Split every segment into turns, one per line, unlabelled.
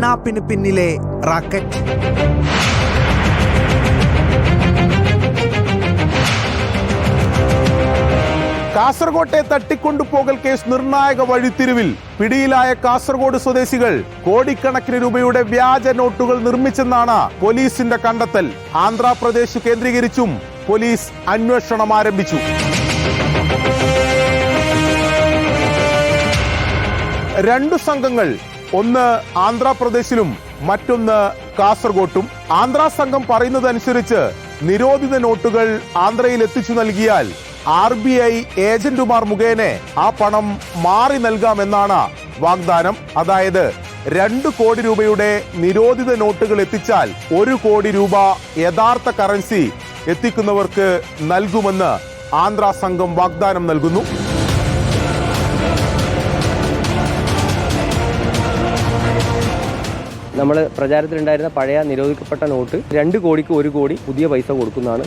കിഡ്നാപ്പിന് പിന്നിലെ റാക്കറ്റ്.
കാസർകോട്ടെ തട്ടിക്കൊണ്ടുപോകൽ കേസ് നിർണായക വഴിത്തിരിവിൽ. പിടിയിലായ കാസർഗോഡ് സ്വദേശികൾ കോടിക്കണക്കിന് രൂപയുടെ വ്യാജ നോട്ടുകൾ നിർമ്മിച്ചെന്നാണ് പോലീസിന്റെ കണ്ടെത്തൽ. ആന്ധ്രാപ്രദേശ് കേന്ദ്രീകരിച്ചും പോലീസ് അന്വേഷണം ആരംഭിച്ചു. രണ്ടു സംഘങ്ങൾ, ഒന്ന് ആന്ധ്രാപ്രദേശിലും മറ്റൊന്ന് കാസർഗോട്ടും. ആന്ധ്രാ സംഘം പറയുന്നതനുസരിച്ച് നിരോധിത നോട്ടുകൾ ആന്ധ്രയിൽ എത്തിച്ചു നൽകിയാൽ RBI ഏജന്റുമാർ മുഖേന ആ പണം മാറി നൽകാമെന്നാണ് വാഗ്ദാനം. അതായത് 2 കോടി രൂപയുടെ നിരോധിത നോട്ടുകൾ എത്തിച്ചാൽ 1 കോടി രൂപ യഥാർത്ഥ കറൻസി എത്തിക്കുന്നവർക്ക് നൽകുമെന്ന് ആന്ധ്രാ സംഘം വാഗ്ദാനം നൽകുന്നു.
നമ്മൾ പ്രചാരത്തിലുണ്ടായിരുന്ന പഴയ നിരോധിക്കപ്പെട്ട നോട്ട് 2 കോടിക്ക് 1 കോടി പുതിയ പൈസ കൊടുക്കുന്നതാണ്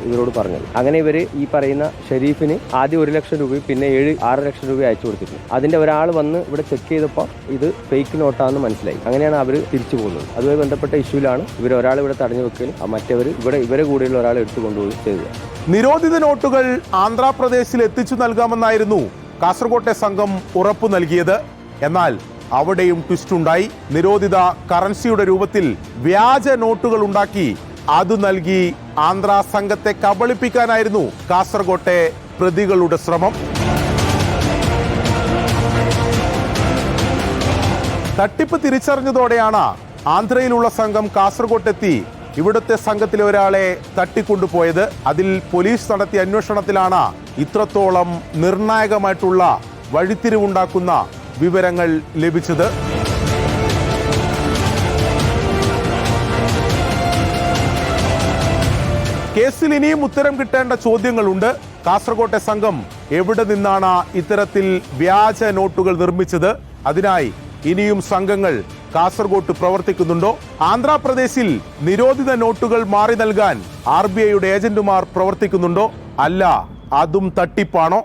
ഇവരോട് പറഞ്ഞത്. അങ്ങനെ ഇവർ ഈ പറയുന്ന ഷെരീഫിന് ആദ്യം 1 ലക്ഷം രൂപയും പിന്നെ 6 ലക്ഷം രൂപ അയച്ചു കൊടുത്തിട്ടുണ്ട്. അതിന്റെ ഒരാൾ വന്ന് ഇവിടെ ചെക്ക് ചെയ്തപ്പോൾ ഇത് ഫേക്ക് നോട്ടാണെന്ന് മനസ്സിലായി. അങ്ങനെയാണ് അവർ തിരിച്ചു പോകുന്നത്. അതുമായി ബന്ധപ്പെട്ട ഇഷ്യൂലാണ് ഒരാൾ ഇവിടെ തടഞ്ഞു വെക്കലും മറ്റവർ ഇവരെ കൂടെയുള്ള ഒരാളെ എടുത്തു കൊണ്ടുപോയി ചെയ്തത്.
നിരോധിത നോട്ടുകൾ ആന്ധ്രാപ്രദേശിൽ എത്തിച്ചു നൽകാമെന്നായിരുന്നു കാസർകോട്ടെ സംഘം ഉറപ്പു നൽകിയത്. എന്നാൽ അവിടെയും ട്വിസ്റ്റ് ഉണ്ടായി. നിരോധിത കറൻസിയുടെ രൂപത്തിൽ വ്യാജ നോട്ടുകൾ ഉണ്ടാക്കി അത് നൽകി ആന്ധ്രാ സംഘത്തെ കബളിപ്പിക്കാനായിരുന്നു കാസർകോട്ടെ പ്രതികളുടെ ശ്രമം. തട്ടിപ്പ് തിരിച്ചറിഞ്ഞതോടെയാണ് ആന്ധ്രയിലുള്ള സംഘം കാസർകോട്ടെത്തി ഇവിടുത്തെ സംഘത്തിലെ ഒരാളെ തട്ടിക്കൊണ്ടുപോയത്. അതിൽ പോലീസ് നടത്തിയ അന്വേഷണത്തിലാണ് ഇത്രത്തോളം നിർണായകമായിട്ടുള്ള വഴിത്തിരിവുണ്ടാക്കുന്ന വിവരങ്ങൾ ലഭിച്ചത്. കേസിൽ ഇനിയും ഉത്തരം കിട്ടേണ്ട ചോദ്യങ്ങളുണ്ട്. കാസർകോട്ടെ സംഘം എവിടെ നിന്നാണ് ഇത്തരത്തിൽ വ്യാജ നോട്ടുകൾ നിർമ്മിച്ചത്? അതിനായി ഇനിയും സംഘങ്ങൾ കാസർഗോട്ട് പ്രവർത്തിക്കുന്നുണ്ടോ? ആന്ധ്രാപ്രദേശിൽ നിരോധിത നോട്ടുകൾ മാറി നൽകാൻ RBIയുടെ ഏജന്റുമാർ പ്രവർത്തിക്കുന്നുണ്ടോ? അല്ല, അതും തട്ടിപ്പാണോ?